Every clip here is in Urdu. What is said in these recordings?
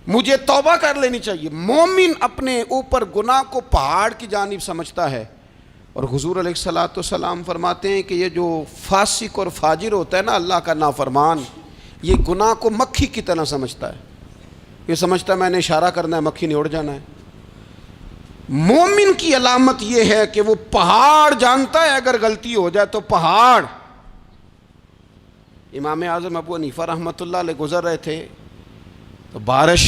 مجھے توبہ کر لینی چاہیے۔ مومن اپنے اوپر گناہ کو پہاڑ کی جانب سمجھتا ہے، اور حضور علیہ الصلوۃ والسلام فرماتے ہیں کہ یہ جو فاسق اور فاجر ہوتا ہے نا، اللہ کا نافرمان، یہ گناہ کو مکھی کی طرح سمجھتا ہے۔ یہ سمجھتا ہے میں نے اشارہ کرنا ہے، مکھی نے اڑ جانا ہے۔ مومن کی علامت یہ ہے کہ وہ پہاڑ جانتا ہے، اگر غلطی ہو جائے تو پہاڑ۔ امام اعظم ابو حنیفہ رحمۃ اللہ علیہ گزر رہے تھے تو بارش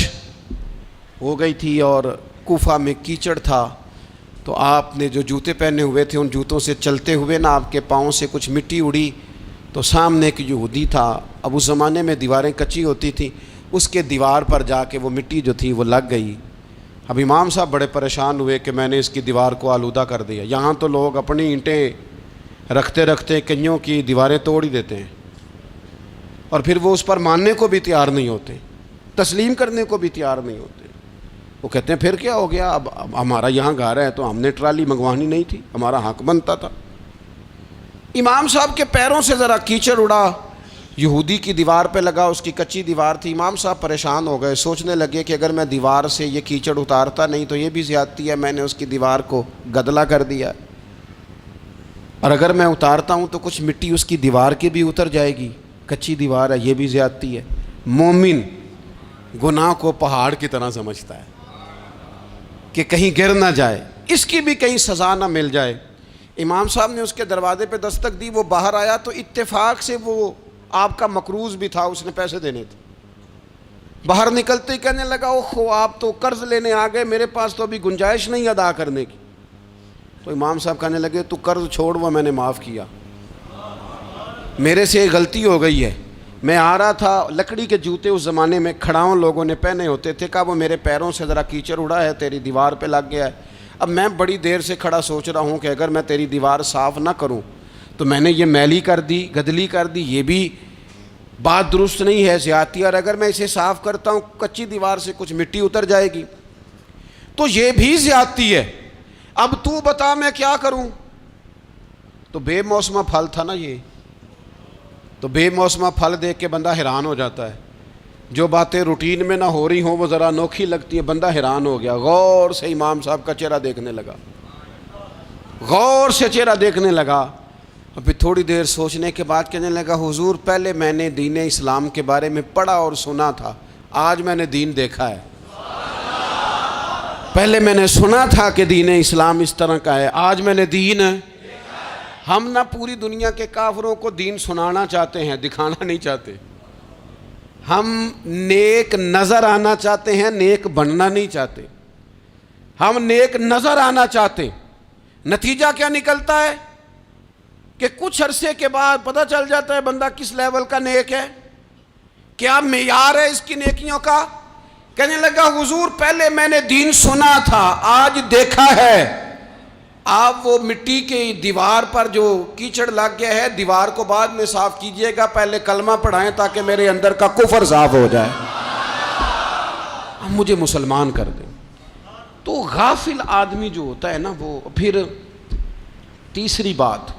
ہو گئی تھی اور کوفہ میں کیچڑ تھا، تو آپ نے جو جوتے پہنے ہوئے تھے ان جوتوں سے چلتے ہوئے نا آپ کے پاؤں سے کچھ مٹی اڑی، تو سامنے ایک یہودی تھا، اب اس زمانے میں دیواریں کچی ہوتی تھیں، اس کے دیوار پر جا کے وہ مٹی جو تھی وہ لگ گئی۔ اب امام صاحب بڑے پریشان ہوئے کہ میں نے اس کی دیوار کو آلودہ کر دیا۔ یہاں تو لوگ اپنی اینٹیں رکھتے رکھتے کئیوں کی دیواریں توڑ ہی دیتے ہیں، اور پھر وہ اس پر ماننے کو بھی تیار نہیں ہوتے، تسلیم کرنے کو بھی تیار نہیں ہوتے۔ وہ کہتے ہیں پھر کیا ہو گیا، اب ہمارا یہاں گھر ہے تو ہم نے ٹرالی منگوانی نہیں تھی، ہمارا حق بنتا تھا۔ امام صاحب کے پیروں سے ذرا کیچڑ اڑا، یہودی کی دیوار پہ لگا، اس کی کچی دیوار تھی۔ امام صاحب پریشان ہو گئے، سوچنے لگے کہ اگر میں دیوار سے یہ کیچڑ اتارتا نہیں تو یہ بھی زیادتی ہے، میں نے اس کی دیوار کو گدلا کر دیا، اور اگر میں اتارتا ہوں تو کچھ مٹی اس کی دیوار کی بھی اتر جائے گی، کچی دیوار ہے، یہ بھی زیادتی ہے۔ مومن گناہ کو پہاڑ کی طرح سمجھتا ہے کہ کہیں گر نہ جائے، اس کی بھی کہیں سزا نہ مل جائے۔ امام صاحب نے اس کے دروازے پہ دستک دی، وہ باہر آیا تو اتفاق سے وہ آپ کا مقروض بھی تھا، اس نے پیسے دینے تھے۔ باہر نکلتے ہی کہنے لگا اوہ آپ تو قرض لینے آ گئے، میرے پاس تو ابھی گنجائش نہیں ادا کرنے کی۔ تو امام صاحب کہنے لگے تو قرض چھوڑ، وہ میں نے معاف کیا، میرے سے غلطی ہو گئی ہے۔ میں آ رہا تھا، لکڑی کے جوتے اس زمانے میں کھڑاؤں لوگوں نے پہنے ہوتے تھے، کہا وہ میرے پیروں سے ذرا کیچڑ اڑا ہے، تیری دیوار پہ لگ گیا ہے۔ اب میں بڑی دیر سے کھڑا سوچ رہا ہوں کہ اگر میں تیری دیوار صاف نہ کروں تو میں نے یہ میلی کر دی، گدلی کر دی، یہ بھی بات درست نہیں ہے، زیادتی، اور اگر میں اسے صاف کرتا ہوں کچی دیوار سے کچھ مٹی اتر جائے گی تو یہ بھی زیادتی ہے، اب تو بتا میں کیا کروں۔ تو بے موسمہ پھل تھا نا یہ، تو بے موسمہ پھل دیکھ کے بندہ حیران ہو جاتا ہے، جو باتیں روٹین میں نہ ہو رہی ہوں وہ ذرا انوکھی لگتی ہے، بندہ حیران ہو گیا، غور سے امام صاحب کا چہرہ دیکھنے لگا، غور سے چہرہ دیکھنے لگا، اور پھر تھوڑی دیر سوچنے کے بعد کہنے لگا حضور پہلے میں نے دین اسلام کے بارے میں پڑھا اور سنا تھا، آج میں نے دین دیکھا ہے۔ پہلے میں نے سنا تھا کہ دین اسلام اس طرح کا ہے، آج میں نے دین۔ ہم نہ پوری دنیا کے کافروں کو دین سنانا چاہتے ہیں، دکھانا نہیں چاہتے۔ ہم نیک نظر آنا چاہتے ہیں، نیک بننا نہیں چاہتے۔ ہم نیک نظر آنا چاہتے، نتیجہ کیا نکلتا ہے کہ کچھ عرصے کے بعد پتہ چل جاتا ہے بندہ کس لیول کا نیک ہے، کیا معیار ہے اس کی نیکیوں کا۔ کہنے لگا حضور پہلے میں نے دین سنا تھا، آج دیکھا ہے۔ آپ وہ مٹی کی دیوار پر جو کیچڑ لگ گیا ہے، دیوار کو بعد میں صاف کیجئے گا، پہلے کلمہ پڑھائیں تاکہ میرے اندر کا کفر صاف ہو جائے، مجھے مسلمان کر دیں۔ تو غافل آدمی جو ہوتا ہے نا وہ پھر تیسری بات